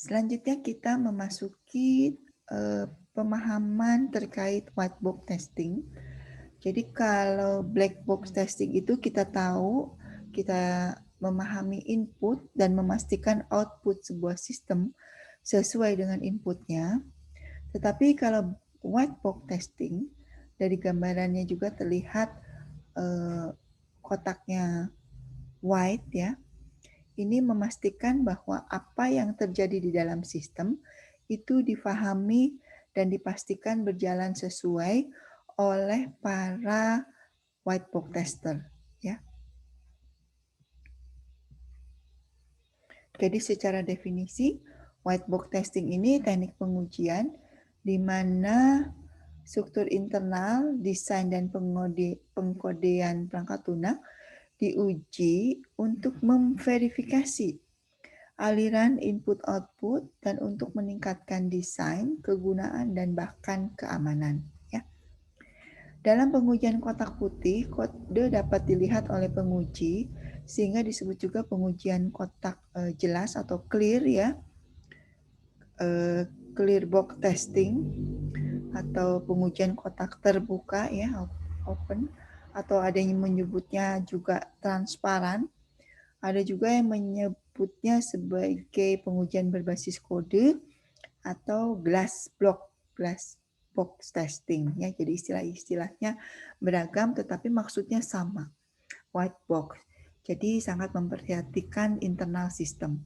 Selanjutnya kita memasuki pemahaman terkait white box testing. Jadi kalau black box testing itu kita tahu, kita memahami input dan memastikan output sebuah sistem sesuai dengan inputnya. Tetapi kalau white box testing, dari gambarannya juga terlihat kotaknya white ya. Ini memastikan bahwa apa yang terjadi di dalam sistem itu difahami dan dipastikan berjalan sesuai oleh para white box tester, ya. Jadi secara definisi, white box testing ini teknik pengujian di mana struktur internal, desain dan pengkodean perangkat lunak diuji untuk memverifikasi aliran input-output dan untuk meningkatkan desain, kegunaan, dan bahkan keamanan. Ya. Dalam pengujian kotak putih, kode dapat dilihat oleh penguji, sehingga disebut juga pengujian kotak jelas atau clear ya, clear box testing, atau pengujian kotak terbuka ya, open, atau ada yang menyebutnya juga transparan. Ada juga yang menyebutnya sebagai pengujian berbasis kode atau glass box testing ya. Jadi istilah-istilahnya beragam tetapi maksudnya sama. White box. Jadi sangat memperhatikan internal sistem.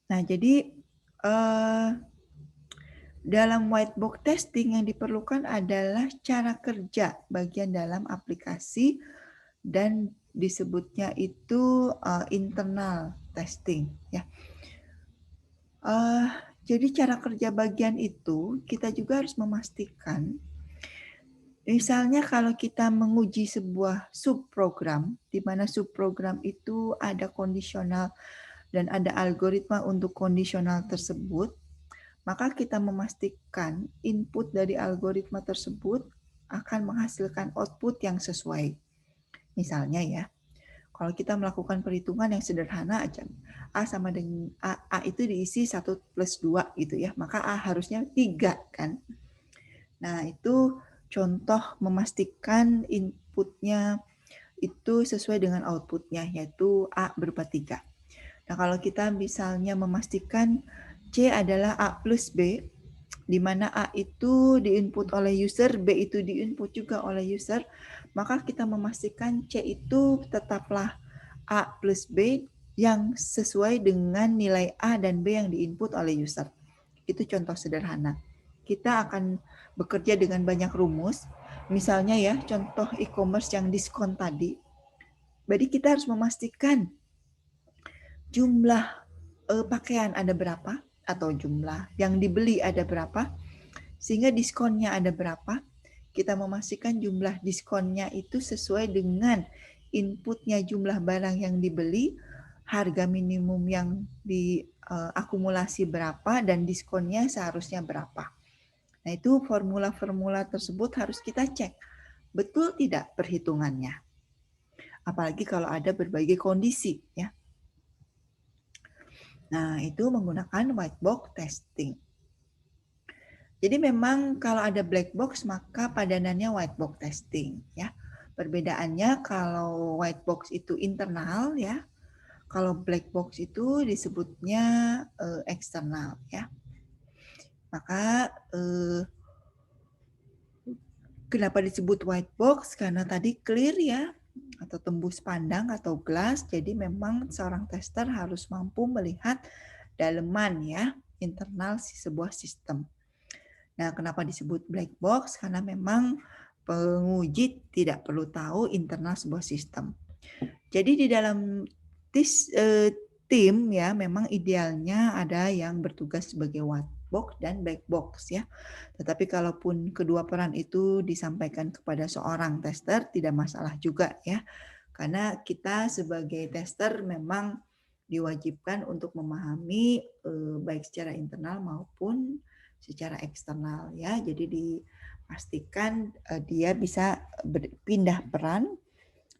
Nah, jadi dalam white box testing yang diperlukan adalah cara kerja bagian dalam aplikasi dan disebutnya itu internal testing ya. Jadi cara kerja bagian itu kita juga harus memastikan, misalnya kalau kita menguji sebuah subprogram, di mana subprogram itu ada kondisional dan ada algoritma untuk kondisional tersebut, maka kita memastikan input dari algoritma tersebut akan menghasilkan output yang sesuai. Misalnya ya, kalau kita melakukan perhitungan yang sederhana aja, A sama dengan A itu diisi 1 plus 2 gitu ya, maka A harusnya 3 kan. Nah itu contoh memastikan inputnya itu sesuai dengan outputnya, yaitu A berupa 3. Nah kalau kita misalnya memastikan C adalah A plus B, di mana A itu diinput oleh user, B itu diinput juga oleh user, maka kita memastikan C itu tetaplah A plus B yang sesuai dengan nilai A dan B yang diinput oleh user. Itu contoh sederhana. Kita akan bekerja dengan banyak rumus. Misalnya ya, contoh e-commerce yang diskon tadi. Jadi kita harus memastikan jumlah pakaian ada berapa, atau jumlah yang dibeli ada berapa, sehingga diskonnya ada berapa. Kita memastikan jumlah diskonnya itu sesuai dengan inputnya jumlah barang yang dibeli, harga minimum yang diakumulasi berapa, dan diskonnya seharusnya berapa. Nah itu formula-formula tersebut harus kita cek. Betul tidak perhitungannya? Apalagi kalau ada berbagai kondisi ya. Nah, itu menggunakan white box testing. Jadi memang kalau ada black box maka padanannya white box testing ya. Perbedaannya kalau white box itu internal ya. Kalau black box itu disebutnya eksternal ya. Maka kenapa disebut white box? Karena tadi clear ya, atau tembus pandang atau glass. Jadi memang seorang tester harus mampu melihat daleman ya, internal sebuah sistem. Nah, kenapa disebut black box? Karena memang penguji tidak perlu tahu internal sebuah sistem. Jadi di dalam tim ya, memang idealnya ada yang bertugas sebagai white box dan black box ya. Tetapi kalaupun kedua peran itu disampaikan kepada seorang tester tidak masalah juga ya. Karena kita sebagai tester memang diwajibkan untuk memahami baik secara internal maupun secara eksternal ya. Jadi dipastikan dia bisa berpindah peran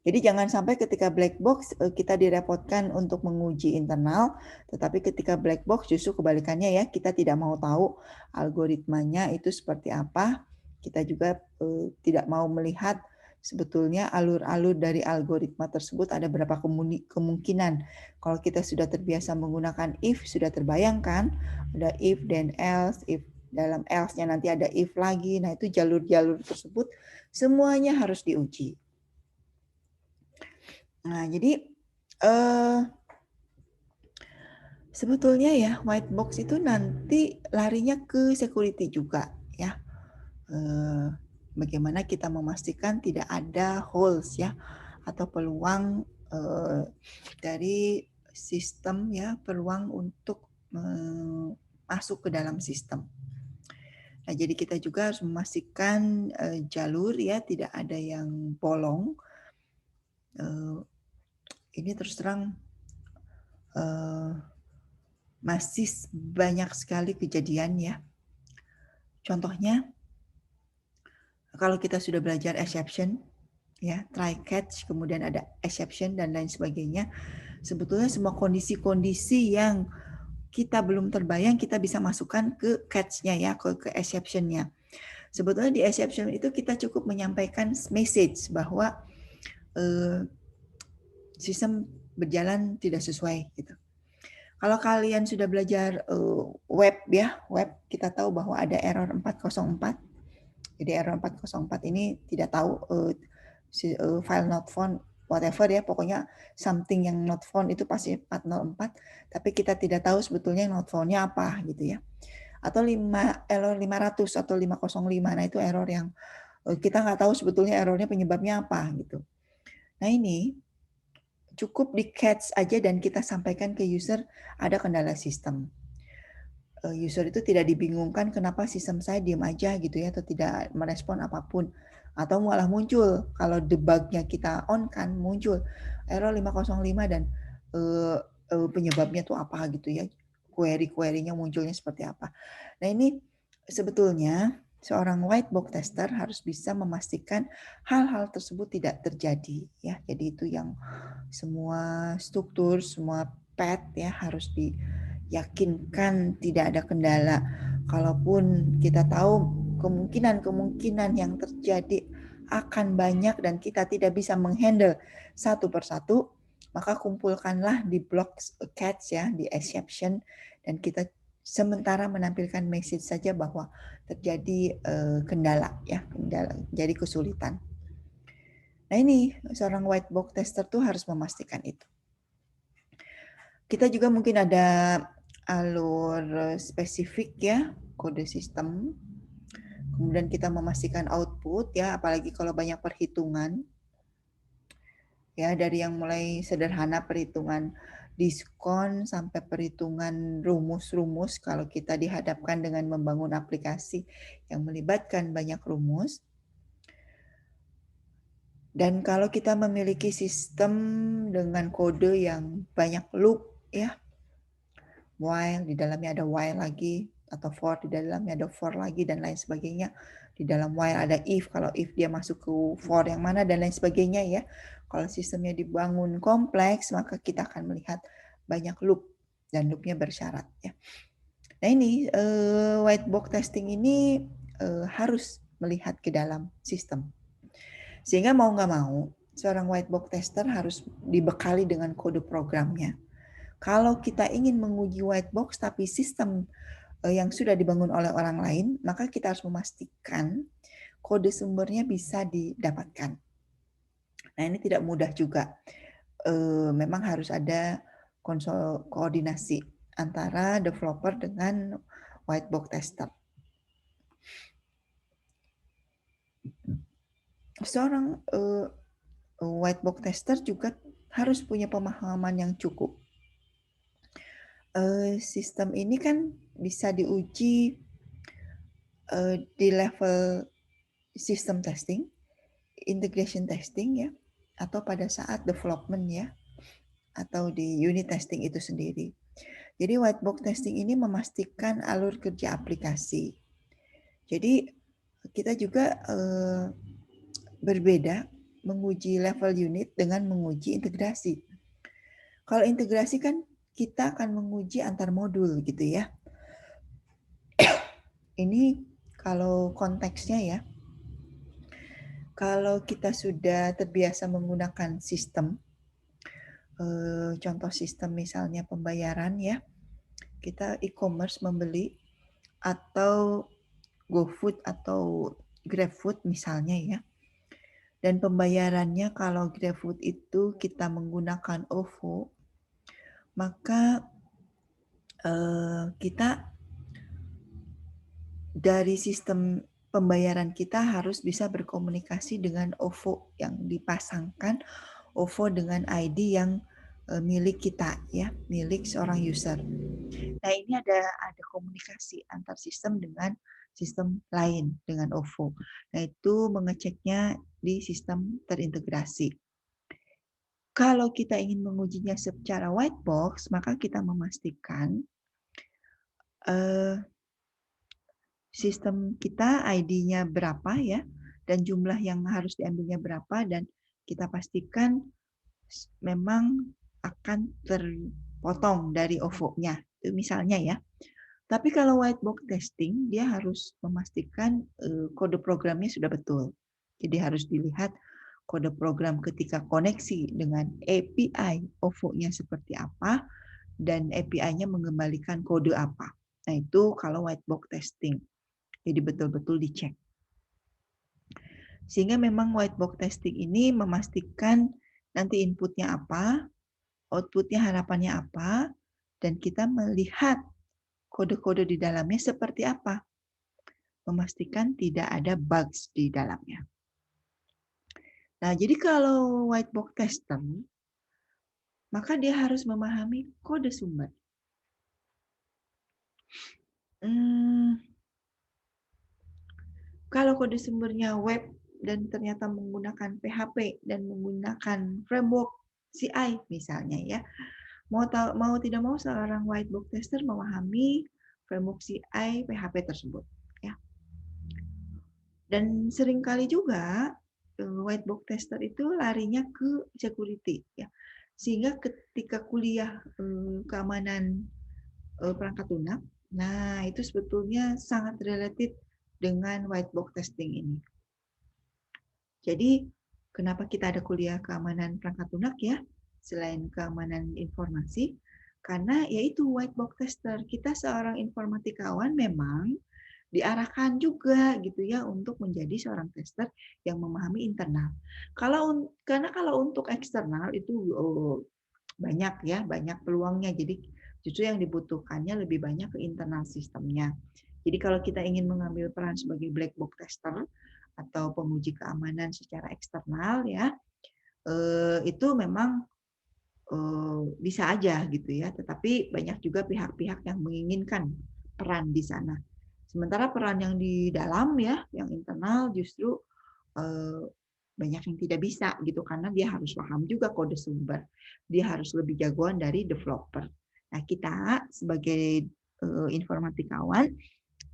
Jadi jangan sampai ketika black box kita direpotkan untuk menguji internal, tetapi ketika black box justru kebalikannya ya, kita tidak mau tahu algoritmanya itu seperti apa. Kita juga tidak mau melihat sebetulnya alur-alur dari algoritma tersebut ada berapa kemungkinan. Kalau kita sudah terbiasa menggunakan if, sudah terbayangkan ada if then else, if dalam else-nya nanti ada if lagi. Nah, itu jalur-jalur tersebut semuanya harus diuji. Nah, jadi sebetulnya ya white box itu nanti larinya ke security juga ya. Bagaimana kita memastikan tidak ada holes ya atau peluang dari sistem ya, peluang untuk masuk ke dalam sistem. Nah, jadi kita juga harus memastikan jalur ya tidak ada yang bolong. Ini terus terang masih banyak sekali kejadian ya. Contohnya, kalau kita sudah belajar exception, ya try catch, kemudian ada exception dan lain sebagainya. Sebetulnya semua kondisi-kondisi yang kita belum terbayang kita bisa masukkan ke catch-nya ya, ke exception-nya. Sebetulnya di exception itu kita cukup menyampaikan message bahwa sistem berjalan tidak sesuai gitu. Kalau kalian sudah belajar web ya, web kita tahu bahwa ada error 404. Jadi error 404 ini tidak tahu file not found whatever ya, pokoknya something yang not found itu pasti 404, tapi kita tidak tahu sebetulnya not found-nya apa gitu ya. Atau error 500 atau 505. Nah, itu error yang kita nggak tahu sebetulnya errornya penyebabnya apa gitu. Nah, ini cukup di catch aja dan kita sampaikan ke user ada kendala sistem. User itu tidak dibingungkan kenapa sistem saya diam aja gitu ya, atau tidak merespon apapun. Atau malah muncul, kalau debug-nya kita on kan, muncul error 505 dan penyebabnya tuh apa gitu ya, query-query-nya munculnya seperti apa. Nah, ini sebetulnya seorang white box tester harus bisa memastikan hal-hal tersebut tidak terjadi ya. Jadi itu yang semua struktur, semua path ya harus diyakinkan tidak ada kendala. Kalaupun kita tahu kemungkinan-kemungkinan yang terjadi akan banyak dan kita tidak bisa menghandle satu persatu, maka kumpulkanlah di block catch ya, di exception, dan kita sementara menampilkan message saja bahwa terjadi kendala ya, kendala, jadi kesulitan. Nah, ini seorang white box tester tuh harus memastikan itu. Kita juga mungkin ada alur spesifik ya, kode sistem. Kemudian kita memastikan output ya, apalagi kalau banyak perhitungan. Ya, dari yang mulai sederhana perhitungan diskon sampai perhitungan rumus-rumus kalau kita dihadapkan dengan membangun aplikasi yang melibatkan banyak rumus. Dan kalau kita memiliki sistem dengan kode yang banyak loop ya, while di dalamnya ada while lagi, atau for di dalamnya ada for lagi dan lain sebagainya. Di dalam while ada if, kalau if dia masuk ke for yang mana dan lain sebagainya ya. Kalau sistemnya dibangun kompleks, maka kita akan melihat banyak loop dan loopnya bersyarat ya. Nah, ini white box testing ini harus melihat ke dalam sistem. Sehingga mau nggak mau, seorang white box tester harus dibekali dengan kode programnya. Kalau kita ingin menguji white box tapi sistem yang sudah dibangun oleh orang lain, maka kita harus memastikan kode sumbernya bisa didapatkan. Nah, ini tidak mudah juga. Memang harus ada koordinasi antara developer dengan white box tester. Seorang white box tester juga harus punya pemahaman yang cukup. Sistem ini kan bisa diuji di level system testing, integration testing ya, atau pada saat development ya, atau di unit testing itu sendiri. Jadi white box testing ini memastikan alur kerja aplikasi. Jadi kita juga berbeda menguji level unit dengan menguji integrasi. Kalau integrasi kan kita akan menguji antar modul gitu ya. Ini kalau konteksnya ya, kalau kita sudah terbiasa menggunakan sistem, contoh sistem misalnya pembayaran ya, kita e-commerce membeli atau GoFood atau GrabFood misalnya ya. Dan pembayarannya kalau GrabFood itu kita menggunakan OVO, maka kita dari sistem pembayaran kita harus bisa berkomunikasi dengan OVO yang dipasangkan, OVO dengan ID yang milik kita ya, milik seorang user. Nah, ini ada komunikasi antar sistem dengan sistem lain dengan OVO. Nah, itu mengeceknya di sistem terintegrasi. Kalau kita ingin mengujinya secara white box, maka kita memastikan sistem kita ID-nya berapa ya, dan jumlah yang harus diambilnya berapa, dan kita pastikan memang akan terpotong dari OVO-nya. Itu misalnya ya. Tapi kalau white box testing, dia harus memastikan kode programnya sudah betul. Jadi harus dilihat kode program ketika koneksi dengan API OVO-nya seperti apa, dan API-nya mengembalikan kode apa. Nah, itu kalau white box testing. Jadi betul-betul dicek. Sehingga memang white box testing ini memastikan nanti inputnya apa, outputnya harapannya apa, dan kita melihat kode-kode di dalamnya seperti apa. Memastikan tidak ada bugs di dalamnya. Nah, jadi kalau white box tester, maka dia harus memahami kode sumber. Kalau kode sumbernya web dan ternyata menggunakan PHP dan menggunakan framework CI misalnya ya, mau tidak mau seorang white box tester memahami framework CI PHP tersebut ya. Dan seringkali juga white box tester itu larinya ke security ya. Sehingga ketika kuliah keamanan perangkat lunak, nah itu sebetulnya sangat related dengan white box testing ini. Jadi kenapa kita ada kuliah keamanan perangkat lunak ya, selain keamanan informasi, karena yaitu white box tester. Kita seorang informatikawan memang diarahkan juga gitu ya untuk menjadi seorang tester yang memahami internal. Karena kalau untuk eksternal itu banyak ya, banyak peluangnya. Jadi justru yang dibutuhkannya lebih banyak ke internal sistemnya. Jadi kalau kita ingin mengambil peran sebagai black box tester atau penguji keamanan secara eksternal ya, itu memang bisa aja gitu ya. Tetapi banyak juga pihak-pihak yang menginginkan peran di sana. Sementara peran yang di dalam ya, yang internal justru banyak yang tidak bisa gitu karena dia harus paham juga kode sumber. Dia harus lebih jagoan dari developer. Nah, kita sebagai informatikawan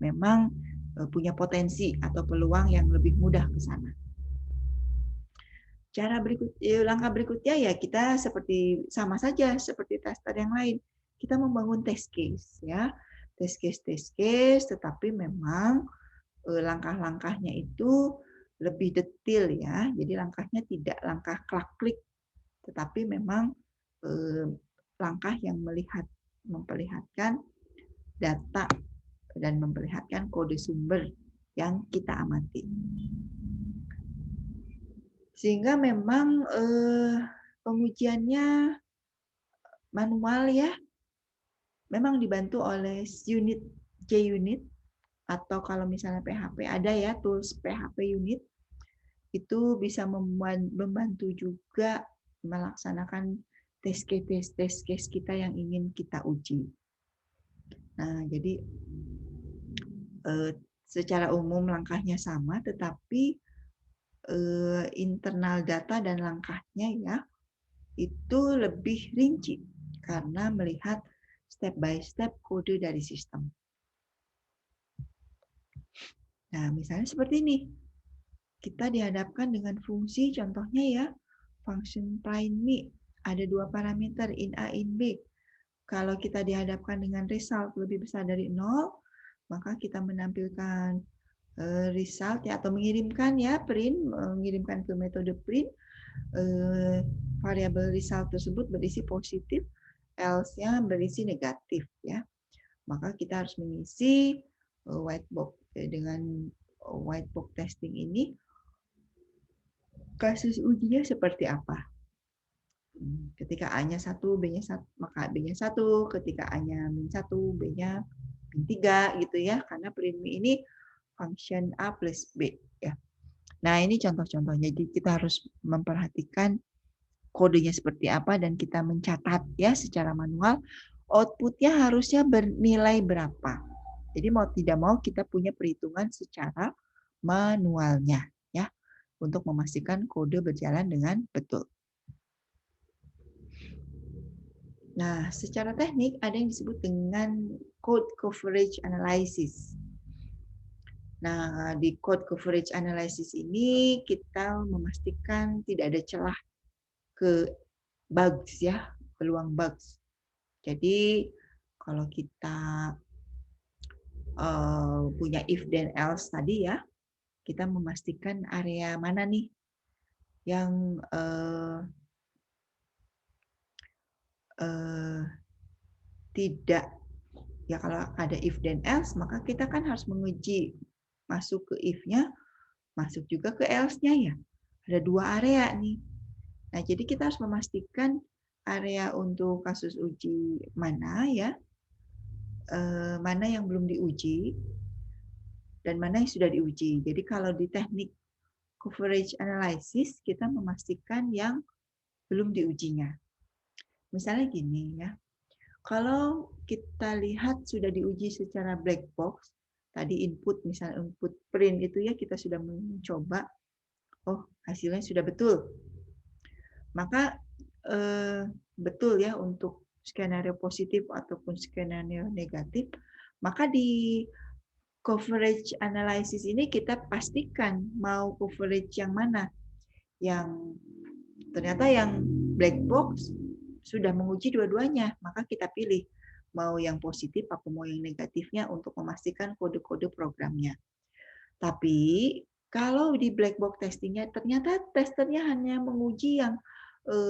memang punya potensi atau peluang yang lebih mudah ke sana. Langkah berikutnya ya kita sama saja seperti tester yang lain. Kita membangun test case ya. Test case, tetapi memang langkah-langkahnya itu lebih detail ya. Jadi langkahnya tidak langkah klik, tetapi memang langkah yang memperlihatkan data dan memperlihatkan kode sumber yang kita amati. Sehingga memang pengujiannya manual ya, memang dibantu oleh unit JUnit, atau kalau misalnya PHP ada ya tools PHP unit, itu bisa membantu juga melaksanakan test case kita yang ingin kita uji. Nah, jadi secara umum langkahnya sama, tetapi internal data dan langkahnya ya itu lebih rinci karena melihat step by step kode dari sistem. Nah, misalnya seperti ini. kita dihadapkan dengan fungsi, contohnya ya, function find me, ada 2 parameter, in A, in B. Kalau kita dihadapkan dengan result lebih besar dari 0, maka kita menampilkan result ya, atau mengirimkan ya, mengirimkan ke metode print, variabel result tersebut berisi positif, else-nya berisi negatif ya. Maka kita harus mengisi white box dengan white box testing ini. Kasus ujinya seperti apa? Ketika A-nya 1, B-nya 1, maka B-nya 1, ketika A-nya -1, B-nya -3 gitu ya, karena print me ini function A plus B ya. Nah, ini contoh-contohnya. Jadi kita harus memperhatikan kodenya seperti apa dan kita mencatat ya secara manual. Output-nya harusnya bernilai berapa. Jadi mau tidak mau kita punya perhitungan secara manualnya ya untuk memastikan kode berjalan dengan betul. Nah, secara teknik ada yang disebut dengan code coverage analysis. Nah, di code coverage analysis ini kita memastikan tidak ada celah ke bugs ya, peluang bugs. Jadi kalau kita punya if then else tadi ya, kita memastikan area mana nih yang tidak, ya kalau ada if then else maka kita kan harus menguji masuk ke if-nya, masuk juga ke else-nya ya. Ada 2 area nih. Nah, jadi kita harus memastikan area untuk kasus uji mana ya, mana yang belum diuji, dan mana yang sudah diuji. Jadi kalau di teknik coverage analysis, kita memastikan yang belum diujinya. Misalnya gini ya, kalau kita lihat sudah diuji secara black box, tadi input, misalnya input print itu ya, kita sudah mencoba, oh hasilnya sudah betul. Maka betul ya untuk skenario positif ataupun skenario negatif, maka di coverage analysis ini kita pastikan mau coverage yang mana. Yang ternyata yang black box sudah menguji dua-duanya, maka kita pilih mau yang positif atau mau yang negatifnya untuk memastikan kode-kode programnya. Tapi kalau di black box testingnya ternyata testernya hanya menguji yang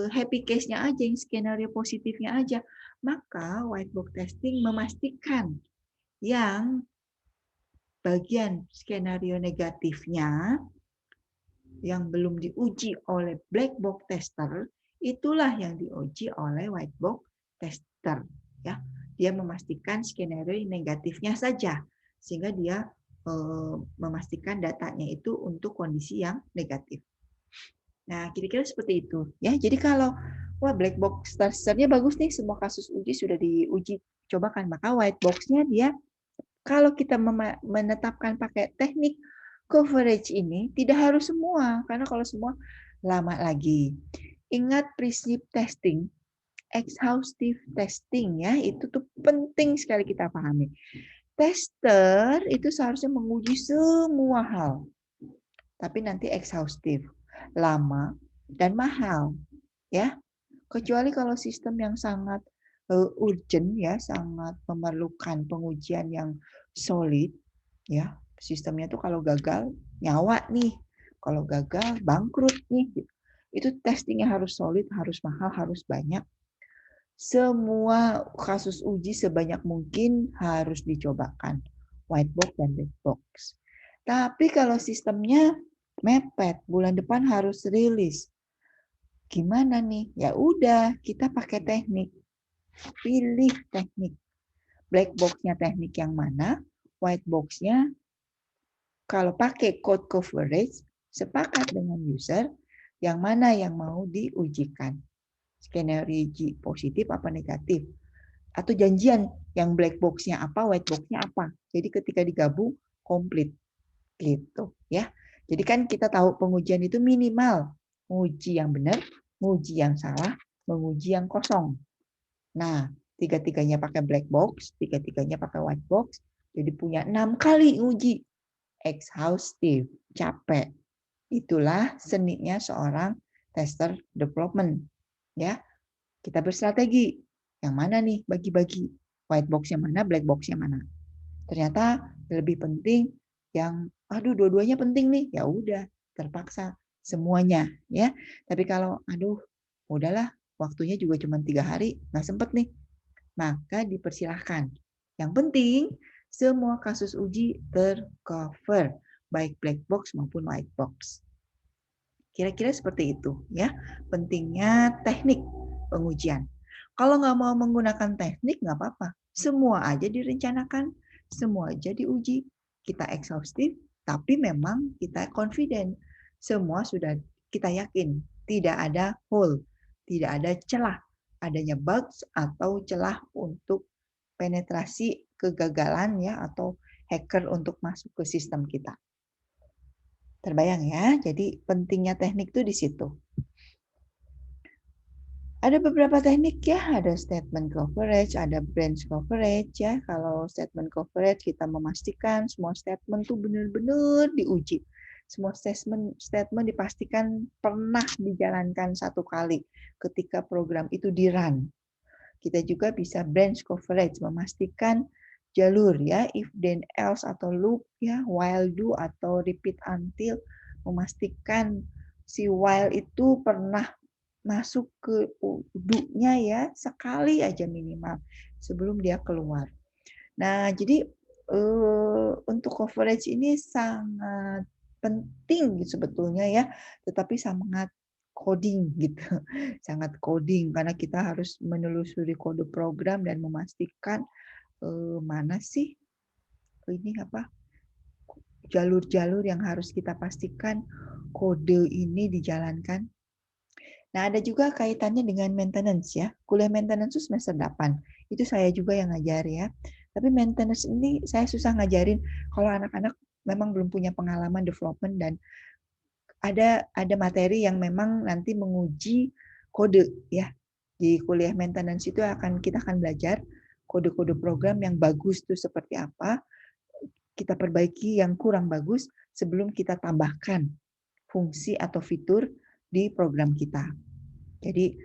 happy case-nya aja, yang skenario positifnya aja, maka white box testing memastikan yang bagian skenario negatifnya yang belum diuji oleh black box tester, itulah yang diuji oleh white box tester. Ya, dia memastikan skenario negatifnya saja, sehingga dia memastikan datanya itu untuk kondisi yang negatif. Nah, kira-kira seperti itu. Ya, jadi kalau wah black box testernya bagus nih, semua kasus uji sudah diuji cobakan, maka white box-nya dia kalau kita menetapkan pakai teknik coverage ini tidak harus semua, karena kalau semua lama lagi. Ingat prinsip testing, exhaustive testing ya, itu tuh penting sekali kita pahami. Tester itu seharusnya menguji semua hal, tapi nanti exhaustive, lama dan mahal, ya. Kecuali kalau sistem yang sangat urgent ya, sangat memerlukan pengujian yang solid, ya. Sistemnya tuh kalau gagal nyawa nih, kalau gagal bangkrut nih. Itu testingnya harus solid, harus mahal, harus banyak. Semua kasus uji sebanyak mungkin harus dicobakan, white box dan black box. Tapi kalau sistemnya mepet, bulan depan harus rilis. Gimana nih? Ya udah, kita pakai teknik. Pilih teknik. Black box-nya teknik yang mana? White box-nya kalau pakai code coverage, sepakat dengan user yang mana yang mau diujikan. Skenario positif apa negatif. Atau janjian yang black box-nya apa, white box-nya apa. Jadi ketika digabung, komplit. Gitu ya. Jadi kan kita tahu pengujian itu minimal menguji yang benar, menguji yang salah, menguji yang kosong. Nah, tiga-tiganya pakai black box, tiga-tiganya pakai white box, jadi punya 6 kali uji. Exhaustive, capek. Itulah seninya seorang tester development. Ya, kita berstrategi. Yang mana nih bagi-bagi? White box yang mana, black box yang mana? Ternyata lebih penting yang aduh dua-duanya penting nih. Ya udah, terpaksa semuanya ya. Tapi kalau aduh udahlah waktunya juga cuma 3 hari, nggak sempet nih. Maka dipersilahkan. Yang penting semua kasus uji tercover, baik black box maupun white box. Kira-kira seperti itu ya, pentingnya teknik pengujian. Kalau nggak mau menggunakan teknik nggak apa-apa, semua aja direncanakan, semua aja diuji, kita exhaustif, tapi memang kita confident, semua sudah kita yakin, tidak ada hole, tidak ada celah, adanya bugs atau celah untuk penetrasi kegagalan ya atau hacker untuk masuk ke sistem kita. Terbayang ya, jadi pentingnya teknik itu di situ. Ada beberapa teknik ya, ada statement coverage, ada branch coverage ya. Kalau statement coverage kita memastikan semua statement tuh benar-benar diuji. Semua statement dipastikan pernah dijalankan satu kali ketika program itu di-run. Kita juga bisa branch coverage, memastikan jalur ya, if then else atau loop ya, while do atau repeat until, memastikan si while itu pernah masuk ke do-nya ya sekali aja minimal sebelum dia keluar. Nah, jadi untuk coverage ini sangat penting sebetulnya ya, tetapi sangat coding gitu. Sangat coding karena kita harus menelusuri kode program dan memastikan mana sih ini apa jalur-jalur yang harus kita pastikan kode ini dijalankan. Nah, ada juga kaitannya dengan maintenance ya. Kuliah maintenance itu semester 8. Itu saya juga yang ngajar ya. Tapi maintenance ini saya susah ngajarin kalau anak-anak memang belum punya pengalaman development dan ada materi yang memang nanti menguji kode ya. Di kuliah maintenance itu kita akan belajar kode-kode program yang bagus itu seperti apa, kita perbaiki yang kurang bagus sebelum kita tambahkan fungsi atau fitur di program kita. Jadi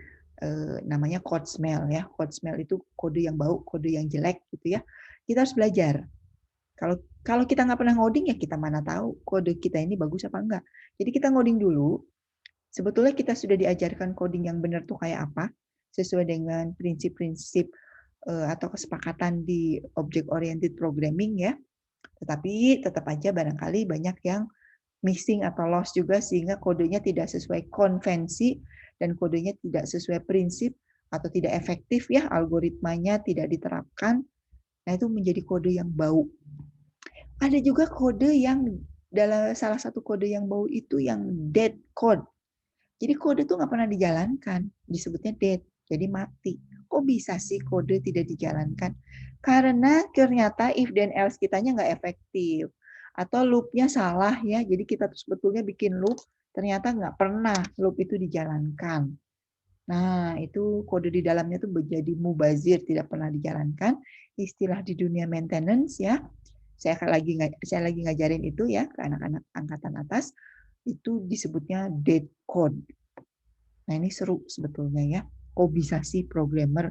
namanya code smell ya. Code smell itu kode yang bau, kode yang jelek gitu ya. Kita harus belajar. Kalau kita nggak pernah ngoding ya kita mana tahu kode kita ini bagus apa enggak. Jadi kita ngoding dulu. Sebetulnya kita sudah diajarkan coding yang benar tuh kayak apa sesuai dengan prinsip-prinsip atau kesepakatan di object oriented programming ya. Tetapi tetap aja barangkali banyak yang missing atau loss juga sehingga kodenya tidak sesuai konvensi dan kodenya tidak sesuai prinsip atau tidak efektif ya, algoritmanya tidak diterapkan. Nah, itu menjadi kode yang bau. Ada juga kode yang dalam salah satu kode yang bau itu yang dead code. Jadi kode itu nggak pernah dijalankan, disebutnya dead, jadi mati. Kok bisa sih kode tidak dijalankan? Karena ternyata if then else kitanya nggak efektif. Atau loop-nya salah ya, jadi kita tuh sebetulnya bikin loop, ternyata nggak pernah loop itu dijalankan. Nah, itu kode di dalamnya tuh menjadi mubazir, tidak pernah dijalankan. Istilah di dunia maintenance ya, saya lagi ngajarin itu ya ke anak-anak angkatan atas, itu disebutnya dead code. Nah, ini seru sebetulnya ya. Kok bisa sih programmer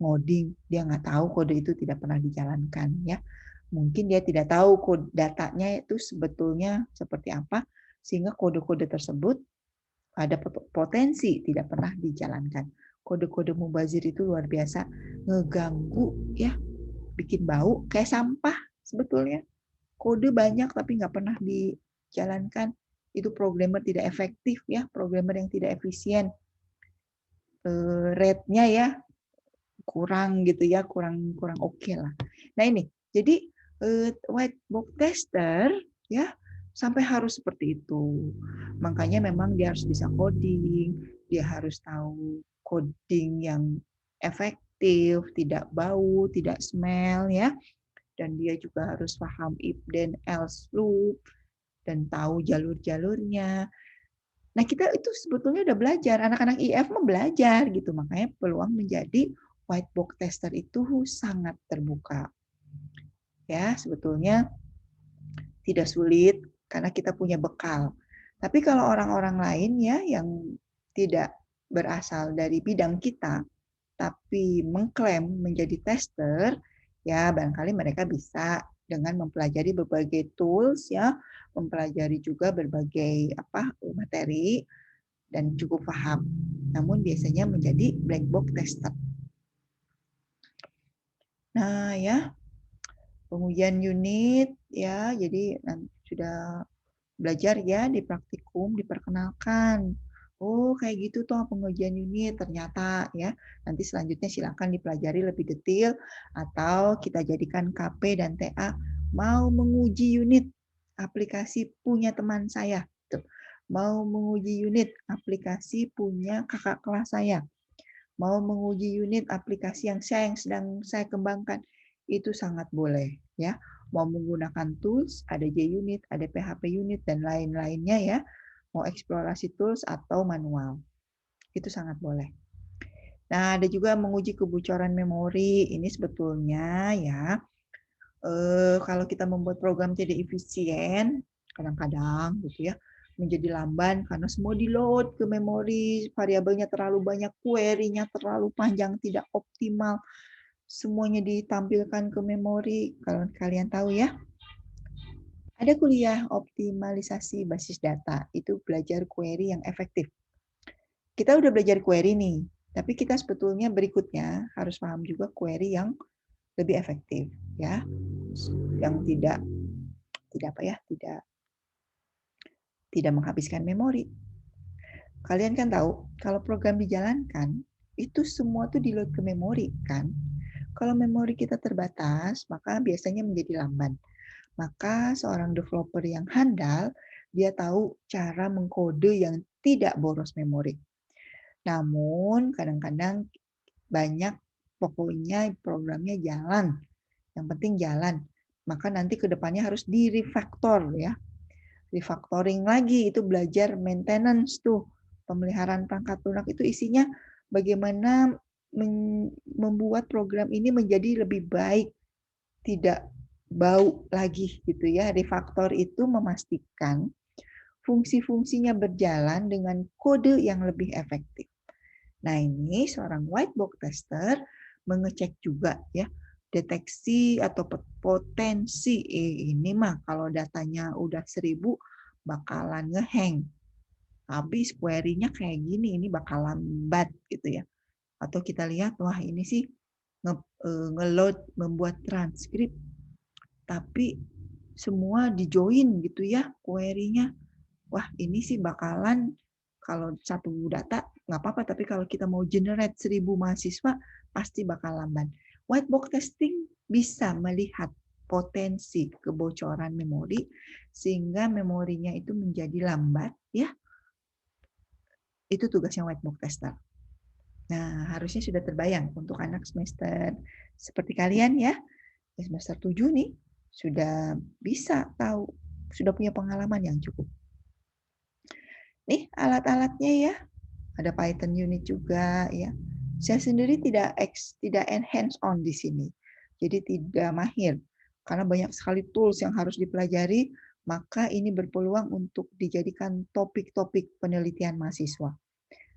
ngoding, dia nggak tahu kode itu tidak pernah dijalankan ya. Mungkin dia tidak tahu kode datanya itu sebetulnya seperti apa, sehingga kode-kode tersebut ada potensi tidak pernah dijalankan. Kode-kode mubazir itu luar biasa, ngeganggu ya, bikin bau, kayak sampah sebetulnya. Kode banyak tapi nggak pernah dijalankan. Itu programmer tidak efektif ya, programmer yang tidak efisien. Rate-nya ya kurang gitu ya, kurang oke lah. Nah ini, jadi white box tester ya sampai harus seperti itu. Makanya memang dia harus bisa coding, dia harus tahu coding yang efektif, tidak bau, tidak smell ya. Dan dia juga harus paham if then else loop dan tahu jalur-jalurnya. Nah, kita itu sebetulnya udah belajar, anak-anak IF mah belajar gitu, makanya peluang menjadi white box tester itu sangat terbuka. Ya, sebetulnya tidak sulit karena kita punya bekal. Tapi kalau orang-orang lain ya yang tidak berasal dari bidang kita, tapi mengklaim menjadi tester, ya barangkali mereka bisa dengan mempelajari berbagai tools ya, mempelajari juga berbagai materi dan cukup paham. Namun biasanya menjadi black box tester. Nah, ya, pengujian unit ya, jadi sudah belajar ya di praktikum diperkenalkan. Oh, kayak gitu toh pengujian unit ternyata ya. Nanti selanjutnya silakan dipelajari lebih detail atau kita jadikan KP dan TA mau menguji unit aplikasi punya teman saya. Tuh. Mau menguji unit aplikasi punya kakak kelas saya. Mau menguji unit aplikasi yang sedang saya kembangkan, itu sangat boleh ya. Mau menggunakan tools, ada JUnit, ada PHP unit dan lain-lainnya ya. Mau eksplorasi tools atau manual. Itu sangat boleh. Nah, ada juga menguji kebocoran memori. Ini sebetulnya ya, kalau kita membuat program tidak efisien, kadang-kadang gitu ya, menjadi lamban karena semua di-load ke memori, variabelnya terlalu banyak, query-nya terlalu panjang, tidak optimal, semuanya ditampilkan ke memori. Kalau kalian tahu ya, ada kuliah optimalisasi basis data, itu belajar query yang efektif. Kita udah belajar query nih, tapi kita sebetulnya berikutnya harus paham juga query yang lebih efektif ya, yang tidak menghabiskan memori. Kalian kan tahu, kalau program dijalankan, itu semua tuh di-load ke memori kan. Kalau memori kita terbatas, maka biasanya menjadi lamban. Maka seorang developer yang handal, dia tahu cara mengkode yang tidak boros memori. Namun kadang-kadang banyak pokoknya programnya jalan. Yang penting jalan. Maka nanti ke depannya harus di-refactor ya. Refactoring lagi, itu belajar maintenance tuh. Pemeliharaan perangkat lunak itu isinya bagaimana membuat program ini menjadi lebih baik, tidak bau lagi gitu ya. Refactor itu memastikan fungsi-fungsinya berjalan dengan kode yang lebih efektif. Nah, ini seorang white box tester mengecek juga ya deteksi atau potensi ini mah kalau datanya udah 1000 bakalan ngehang. Habis query-nya kayak gini, ini bakal lambat gitu ya. Atau kita lihat, wah ini sih nge-load membuat transkrip, tapi semua di-join gitu ya query-nya. Wah ini sih bakalan, kalau satu data nggak apa-apa, tapi kalau kita mau generate 1000 mahasiswa, pasti bakal lamban. White box testing bisa melihat potensi kebocoran memori, sehingga memorinya itu menjadi lambat, ya. Itu tugasnya white box tester. Nah, harusnya sudah terbayang untuk anak semester seperti kalian ya, semester 7 nih, sudah bisa tahu, sudah punya pengalaman yang cukup. Nih alat-alatnya ya, ada Python unit juga ya. Saya sendiri tidak hands on di sini. Jadi tidak mahir karena banyak sekali tools yang harus dipelajari, maka ini berpeluang untuk dijadikan topik-topik penelitian mahasiswa.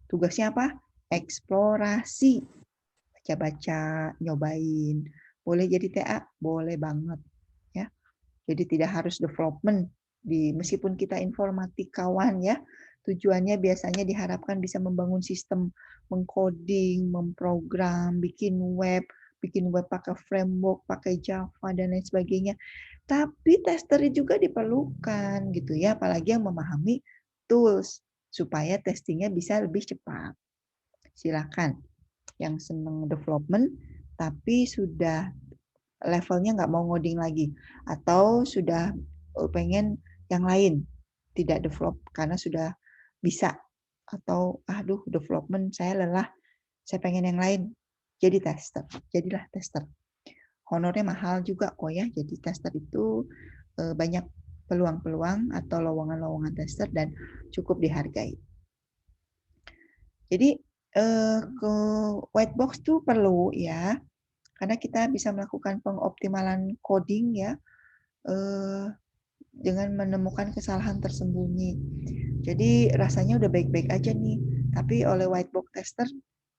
Tugasnya apa? Eksplorasi. Baca-baca, nyobain. Boleh jadi TA? Boleh banget. Ya. Jadi tidak harus development. Meskipun kita informatikawan ya, tujuannya biasanya diharapkan bisa membangun sistem, mengcoding, memprogram, bikin web pakai framework, pakai Java dan lain sebagainya. Tapi tester juga diperlukan gitu ya, apalagi yang memahami tools supaya testingnya bisa lebih cepat. Silakan yang senang development tapi sudah levelnya nggak mau ngoding lagi atau sudah pengen yang lain, tidak develop karena sudah bisa, atau aduh development saya lelah, saya pengen yang lain, jadilah tester. Honornya mahal juga kok ya, jadi tester itu banyak peluang-peluang atau lowongan-lowongan tester dan cukup dihargai. Jadi ke white box tuh perlu ya, karena kita bisa melakukan pengoptimalan coding ya, dengan menemukan kesalahan tersembunyi. Jadi rasanya udah baik-baik aja nih, tapi oleh white box tester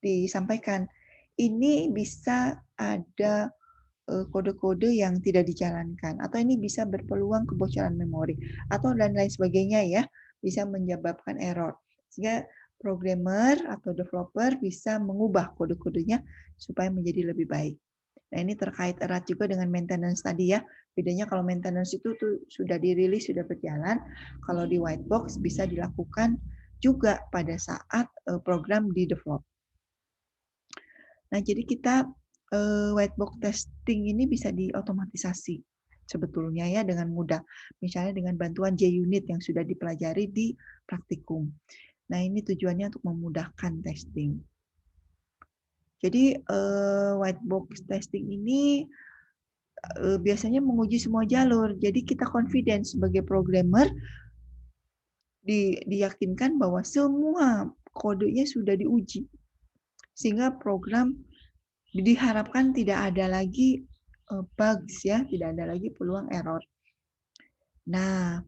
disampaikan, ini bisa ada kode-kode yang tidak dijalankan, atau ini bisa berpeluang kebocoran memori, atau dan lain sebagainya ya, bisa menyebabkan error. Sehingga programmer atau developer bisa mengubah kode-kodenya supaya menjadi lebih baik. Nah, ini terkait erat juga dengan maintenance tadi ya. Bedanya kalau maintenance itu tuh sudah dirilis, sudah berjalan. Kalau di white box bisa dilakukan juga pada saat program di develop. Nah, jadi kita white box testing ini bisa diotomatisasi sebetulnya ya dengan mudah. Misalnya dengan bantuan JUnit yang sudah dipelajari di praktikum. Nah, ini tujuannya untuk memudahkan testing. Jadi white box testing ini biasanya menguji semua jalur. Jadi kita confident sebagai programmer diyakinkan bahwa semua kodenya sudah diuji. Sehingga program diharapkan tidak ada lagi bugs ya, tidak ada lagi peluang error. Nah,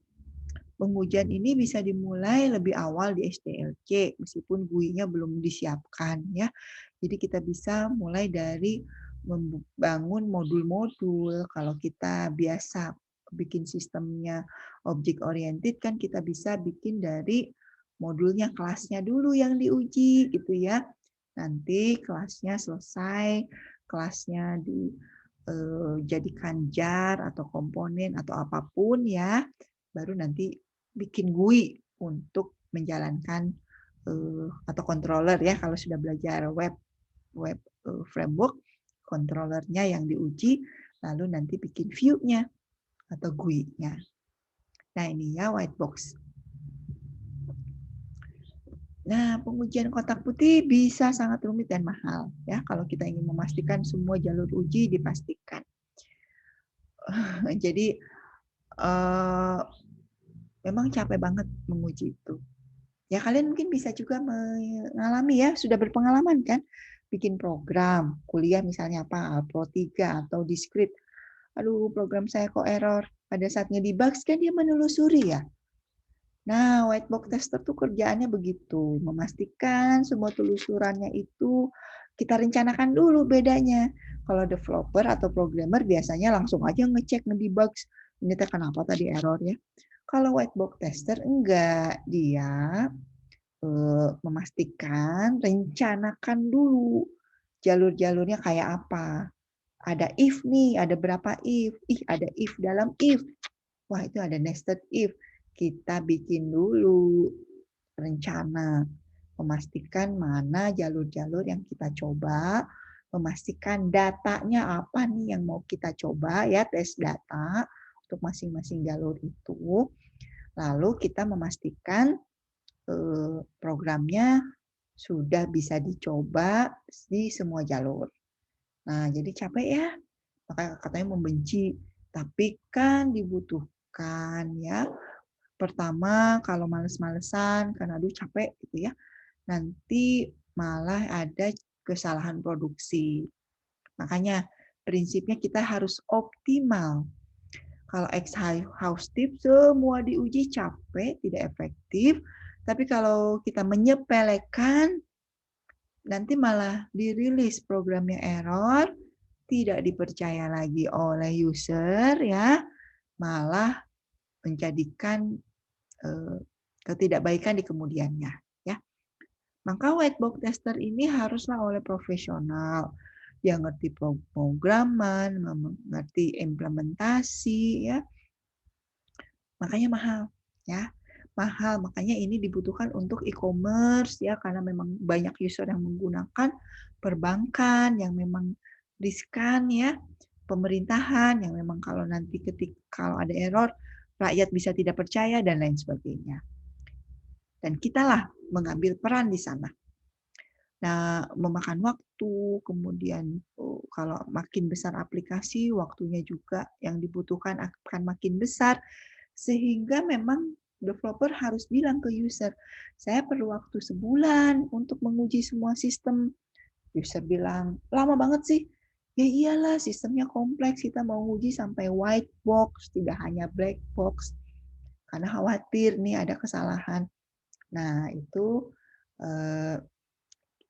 pengujian ini bisa dimulai lebih awal di SDLC meskipun GUI-nya belum disiapkan ya. Jadi kita bisa mulai dari membangun modul-modul. Kalau kita biasa bikin sistemnya object oriented kan kita bisa bikin dari modulnya kelasnya dulu yang diuji gitu ya. Nanti kelasnya selesai, kelasnya dijadikan jar atau komponen atau apapun ya, baru nanti bikin GUI untuk menjalankan atau controller ya kalau sudah belajar web framework, controllernya yang diuji, lalu nanti bikin view-nya atau GUI-nya. Nah ini ya white box. Nah, pengujian kotak putih bisa sangat rumit dan mahal ya kalau kita ingin memastikan semua jalur uji dipastikan. Jadi memang capek banget menguji itu. Ya kalian mungkin bisa juga mengalami ya, sudah berpengalaman kan bikin program kuliah misalnya apa Pro 3 atau Discrete. Aduh, program saya kok error. Pada saat nge-debug kan dia menelusuri ya. Nah, white box tester tuh kerjaannya begitu, memastikan semua telusurannya itu kita rencanakan dulu bedanya. Kalau developer atau programmer biasanya langsung aja ngecek ngedebug, ini teh kenapa tadi error ya. Kalau white box tester enggak, dia memastikan, rencanakan dulu jalur-jalurnya kayak apa. Ada if nih, ada berapa if. Ih, ada if dalam if. Wah, itu ada nested if. Kita bikin dulu rencana, memastikan mana jalur-jalur yang kita coba, memastikan datanya apa nih yang mau kita coba ya, tes data untuk masing-masing jalur itu. Lalu kita memastikan programnya sudah bisa dicoba di semua jalur. Nah, jadi capek ya, makanya katanya membenci, tapi kan dibutuhkan ya. Pertama, kalau males-malesan, karena aduh capek gitu ya, nanti malah ada kesalahan produksi. Makanya prinsipnya kita harus optimal. Kalau exhaustive semua diuji capek, tidak efektif. Tapi kalau kita menyepelekan, nanti malah dirilis programnya error, tidak dipercaya lagi oleh user ya, malah menjadikan ketidakbaikan di kemudiannya ya. Maka white box tester ini haruslah oleh profesional yang ngerti pemrograman, mengerti implementasi ya. Makanya mahal ya. Mahal, makanya ini dibutuhkan untuk e-commerce ya karena memang banyak user yang menggunakan, perbankan yang memang riskan ya, pemerintahan yang memang kalau nanti kalau ada error rakyat bisa tidak percaya dan lain sebagainya. Dan kitalah mengambil peran di sana. Nah, memakan waktu, kemudian kalau makin besar aplikasi, waktunya juga yang dibutuhkan akan makin besar, sehingga memang developer harus bilang ke user, saya perlu waktu sebulan untuk menguji semua sistem. User bilang, lama banget sih. Ya iyalah, sistemnya kompleks, kita mau uji sampai white box, tidak hanya black box. Karena khawatir nih ada kesalahan. Nah, itu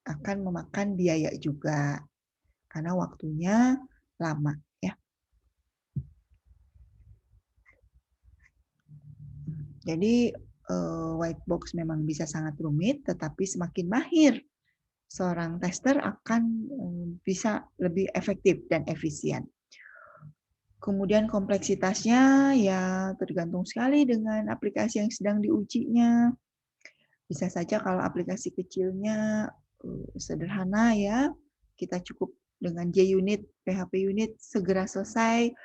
akan memakan biaya juga karena waktunya lama ya. Jadi white box memang bisa sangat rumit, tetapi semakin mahir seorang tester akan bisa lebih efektif dan efisien. Kemudian kompleksitasnya ya tergantung sekali dengan aplikasi yang sedang diujinya. Bisa saja kalau aplikasi kecilnya sederhana ya, kita cukup dengan JUnit, PHP unit segera selesai.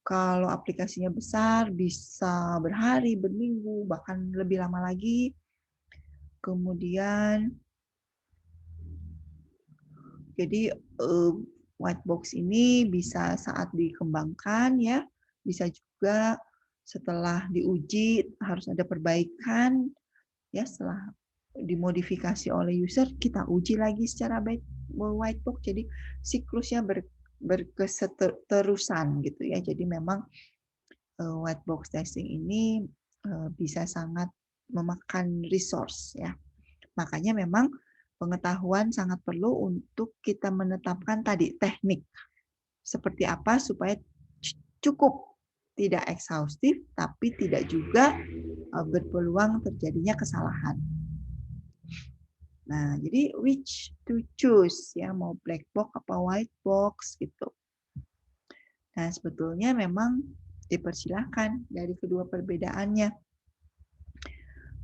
Kalau aplikasinya besar bisa berhari, berminggu, bahkan lebih lama lagi. Kemudian jadi white box ini bisa saat dikembangkan ya, bisa juga setelah diuji harus ada perbaikan ya, setelah dimodifikasi oleh user kita uji lagi secara white box. Jadi siklusnya berkeseterusan gitu ya. Jadi memang white box testing ini bisa sangat memakan resource ya. Makanya memang pengetahuan sangat perlu untuk kita menetapkan tadi teknik seperti apa supaya cukup tidak ekshaustif tapi tidak juga berpeluang terjadinya kesalahan. Nah, jadi which to choose ya, mau black box apa white box gitu. Nah, sebetulnya memang dipersilahkan dari kedua perbedaannya.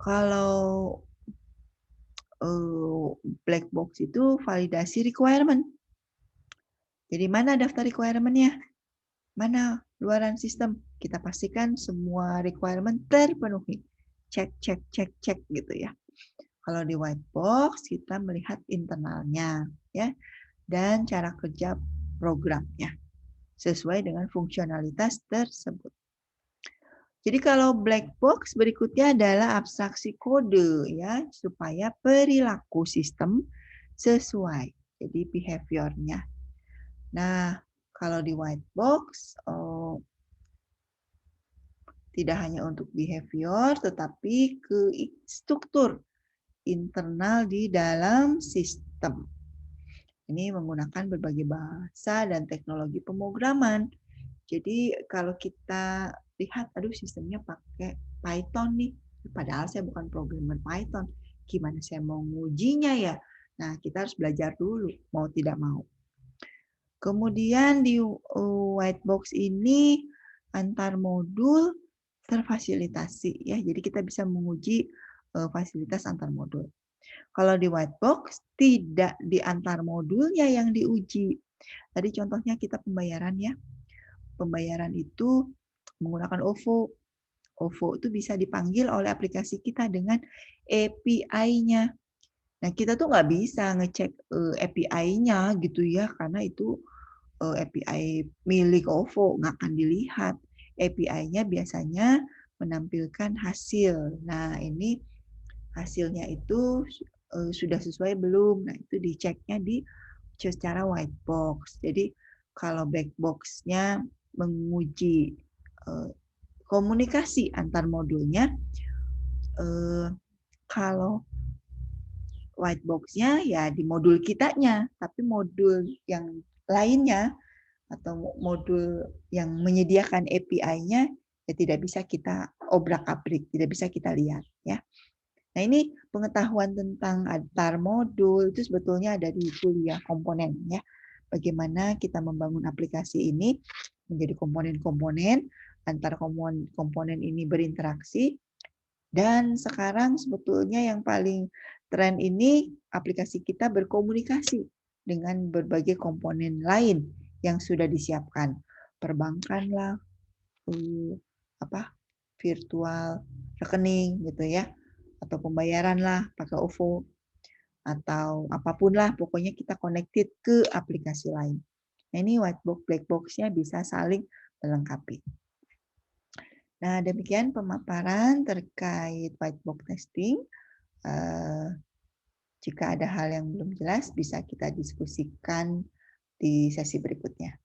Kalau black box itu validasi requirement. Jadi mana daftar requirement-nya? Mana luaran sistem? Kita pastikan semua requirement terpenuhi. Cek, cek, cek, cek gitu ya. Kalau di white box kita melihat internalnya ya dan cara kerja programnya sesuai dengan fungsionalitas tersebut. Jadi kalau black box berikutnya adalah abstraksi kode ya supaya perilaku sistem sesuai. Jadi behavior-nya. Nah, kalau di white box tidak hanya untuk behavior tetapi ke struktur internal di dalam sistem. Ini menggunakan berbagai bahasa dan teknologi pemrograman. Jadi kalau kita lihat, aduh sistemnya pakai Python nih, padahal saya bukan programmer Python. Gimana saya mau ngujinya ya? Nah, kita harus belajar dulu, mau tidak mau. Kemudian di white box ini antar modul terfasilitasi ya. Jadi kita bisa menguji fasilitas antar modul. Kalau di white box tidak di antar modulnya yang diuji. Tadi contohnya kita pembayaran ya. Pembayaran itu menggunakan OVO. OVO itu bisa dipanggil oleh aplikasi kita dengan API-nya. Nah, kita tuh nggak bisa ngecek API-nya gitu ya, karena itu API milik OVO, nggak akan dilihat. API-nya biasanya menampilkan hasil. Nah, ini hasilnya itu sudah sesuai belum? Nah, itu diceknya di secara white box. Jadi, kalau black box-nya menguji komunikasi antar modulnya, kalau white box-nya ya di modul kitanya, tapi modul yang lainnya atau modul yang menyediakan API-nya ya tidak bisa kita obrak-abrik, tidak bisa kita lihat ya. Nah, ini pengetahuan tentang antar modul itu sebetulnya ada di kuliah komponen ya. Bagaimana kita membangun aplikasi ini menjadi komponen-komponen, antar komponen ini berinteraksi, dan sekarang sebetulnya yang paling tren ini aplikasi kita berkomunikasi dengan berbagai komponen lain yang sudah disiapkan. Perbankan lah, virtual rekening gitu ya, atau pembayaran lah pakai OVO, atau apapun lah, pokoknya kita connected ke aplikasi lain. Nah, ini white box, black box-nya bisa saling melengkapi. Nah, demikian pemaparan terkait white box testing. Jika ada hal yang belum jelas, bisa kita diskusikan di sesi berikutnya.